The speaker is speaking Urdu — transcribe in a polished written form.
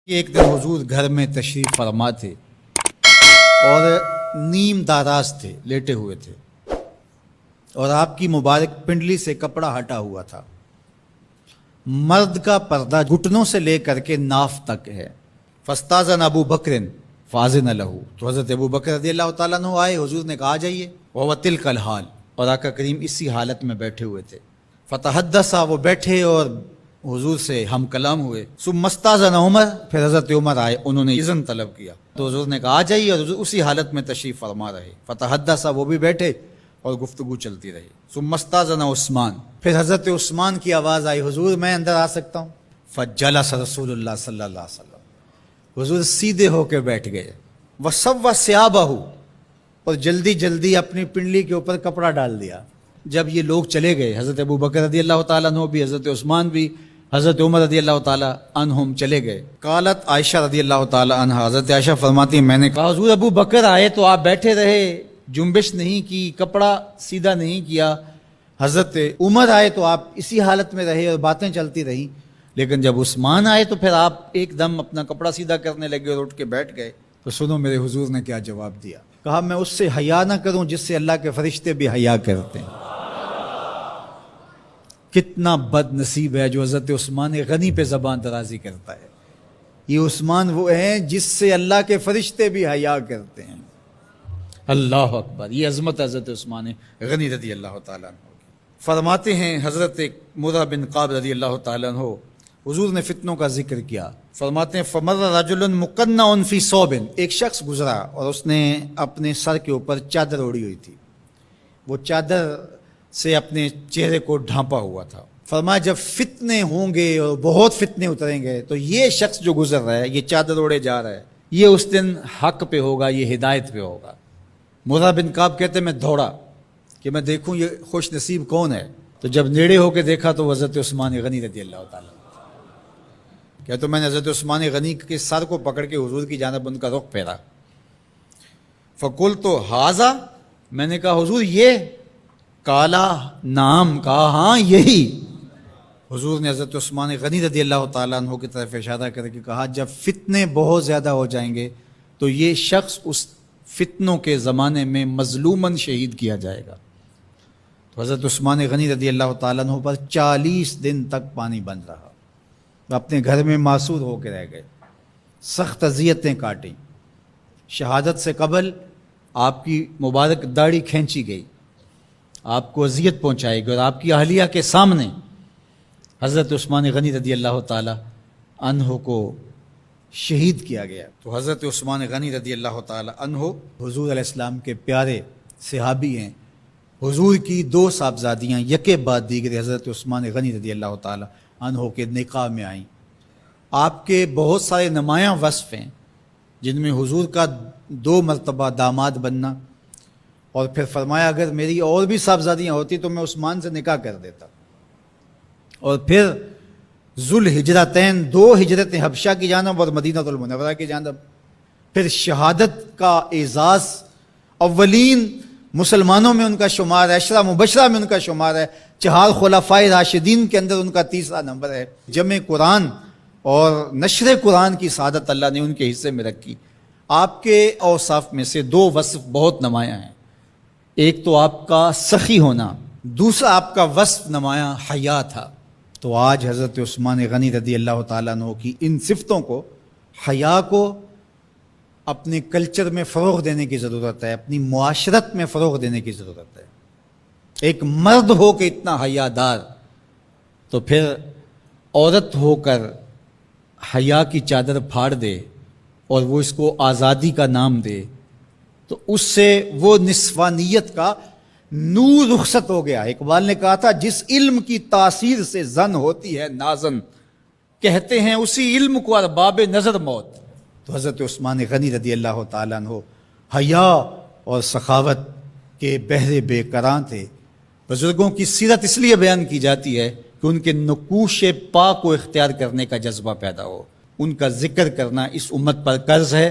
کہ ایک دن حضور گھر میں تشریف فرما تھے اور نیم داراز تھے، لیٹے ہوئے تھے، اور آپ کی مبارک پنڈلی سے کپڑا ہٹا ہوا تھا۔ مرد کا پردہ گھٹنوں سے لے کر کے ناف تک ہے۔ فاستاذن ابو بکر فاذن لہ، تو حضرت ابو بکر رضی اللہ تعالیٰ عنہ آئے، حضور نے کہا آ جائیے۔ وہو تلک الحال، اور آقا کریم اسی حالت میں بیٹھے ہوئے تھے۔ فتحدثا، وہ بیٹھے اور حضور سے ہم کلام ہوئے۔ ثم استاذن عمر، پھر حضرت عمر آئے، انہوں نے اذن طلب کیا تو حضور نے کہا آ جائیے، اور حضور اسی حالت میں تشریف فرما رہے۔ فتحدثا، وہ بھی بیٹھے اور گفتگو چلتی رہی۔ ثم استاذن عثمان، پھر حضرت عثمان کی آواز آئی، حضور میں اندر آ سکتا ہوں؟ فجلس رسول اللہ صلی اللہ علیہ وسلم، حضور سیدھے ہو کے بیٹھ گئے۔ وسوى ثيابه، اور جلدی جلدی اپنی پنڈلی کے اوپر کپڑا ڈال دیا۔ جب یہ لوگ چلے گئے، حضرت ابو بکر رضی اللہ تعالیٰ عنہ بھی، حضرت عثمان بھی، حضرت عمر رضی اللہ تعالیٰ عنہم چلے گئے۔ قالت عائشہ رضی اللہ تعالیٰ عنہ، حضرت عائشہ فرماتی ہیں میں نے کہا حضور ابو بکر آئے تو آپ بیٹھے رہے، جنبش نہیں کی، کپڑا سیدھا نہیں کیا۔ حضرت عمر آئے تو آپ اسی حالت میں رہے اور باتیں چلتی رہیں، لیکن جب عثمان آئے تو پھر آپ ایک دم اپنا کپڑا سیدھا کرنے لگے اور اٹھ کے بیٹھ گئے۔ تو سنو میرے حضور نے کیا جواب دیا۔ کہا میں اس سے حیا نہ کروں جس سے اللہ کے فرشتے بھی حیا کرتے ہیں۔ کتنا بد نصیب ہے جو حضرت عثمان غنی پہ زبان درازی کرتا ہے۔ یہ عثمان وہ ہیں جس سے اللہ کے فرشتے بھی حیا کرتے ہیں۔ اللہ اکبر، یہ عظمت حضرت عثمان غنی رضی اللہ تعالیٰ عنہ۔ فرماتے ہیں حضرت مرہ بن قاب رضی اللہ تعالیٰ عنہ، حضور نے فتنوں کا ذکر کیا، فرماتے ہیں فمر رجل مقنع فی ثوب، ایک شخص گزرا اور اس نے اپنے سر کے اوپر چادر اوڑی ہوئی تھی، وہ چادر سے اپنے چہرے کو ڈھانپا ہوا تھا۔ فرمایا جب فتنے ہوں گے اور بہت فتنے اتریں گے تو یہ شخص جو گزر رہا ہے، یہ چادر اوڑے جا رہا ہے، یہ اس دن حق پہ ہوگا، یہ ہدایت پہ ہوگا۔ مرہ بن قاب کہتے ہیں میں دوڑا کہ میں دیکھوں یہ خوش نصیب کون ہے، تو جب نیڑے ہو کے دیکھا تو حضرت عثمان غنی رضی اللہ تعالیٰ، کیا تو میں نے حضرت عثمان غنی کے سر کو پکڑ کے حضور کی جانب ان کا رخ پھیرا۔ فقلت ھذا، میں نے کہا حضور یہ؟ کالا نام، کہا ہاں یہی۔ حضور نے حضرت عثمان غنی رضی اللہ تعالیٰ عنہ کی طرف اشارہ کر کے کہا جب فتنے بہت زیادہ ہو جائیں گے تو یہ شخص اس فتنوں کے زمانے میں مظلوماً شہید کیا جائے گا۔ تو حضرت عثمان غنی رضی اللہ تعالیٰ عنہ پر 40 دن تک پانی بن رہا، اپنے گھر میں معصور ہو کے رہ گئے، سخت اذیتیں کاٹیں۔ شہادت سے قبل آپ کی مبارک داڑھی کھینچی گئی، آپ کو اذیت پہنچائی گئی، اور آپ کی اہلیہ کے سامنے حضرت عثمان غنی رضی اللہ تعالیٰ عنہ کو شہید کیا گیا۔ تو حضرت عثمان غنی رضی اللہ تعالیٰ عنہ حضور علیہ السلام کے پیارے صحابی ہیں۔ حضور کی 2 صاحبزادیاں یکے بعد دیگر حضرت عثمان غنی رضی اللہ تعالیٰ عنہ کے نکاح میں آئیں۔ آپ کے بہت سارے نمایاں وصف ہیں جن میں حضور کا 2 مرتبہ داماد بننا، اور پھر فرمایا اگر میری اور بھی صاحبزادیاں ہوتی تو میں عثمان سے نکاح کر دیتا، اور پھر ذوالہجرتین 2 ہجرتیں حبشہ کی جانب اور مدینہ المنورہ کی جانب، پھر شہادت کا اعزاز، اولین مسلمانوں میں ان کا شمار ہے، 10 مبشرہ میں ان کا شمار ہے، 4 خلفائے راشدین کے اندر ان کا 3را نمبر ہے، جمع قرآن اور نشر قرآن کی سعادت اللہ نے ان کے حصے میں رکھی۔ آپ کے اوصاف میں سے 2 وصف بہت نمایاں ہیں، ایک تو آپ کا سخی ہونا، دوسرا آپ کا وصف نمایاں حیا تھا۔ تو آج حضرت عثمان غنی رضی اللہ تعالیٰ عنہ کی ان صفتوں کو، حیا کو اپنے کلچر میں فروغ دینے کی ضرورت ہے، اپنی معاشرت میں فروغ دینے کی ضرورت ہے۔ ایک مرد ہو کے اتنا حیا دار، تو پھر عورت ہو کر حیا کی چادر پھاڑ دے اور وہ اس کو آزادی کا نام دے، تو اس سے وہ نسوانیت کا نور رخصت ہو گیا۔ اقبال نے کہا تھا جس علم کی تاثیر سے زن ہوتی ہے نازن، کہتے ہیں اسی علم کو ارباب نظر موت۔ تو حضرت عثمان غنی رضی اللہ تعالیٰ عنہ حیا اور سخاوت کے بہرے بے کراں تھے۔ بزرگوں کی سیرت اس لیے بیان کی جاتی ہے کہ ان کے نقوش پا کو اختیار کرنے کا جذبہ پیدا ہو، ان کا ذکر کرنا اس امت پر قرض ہے۔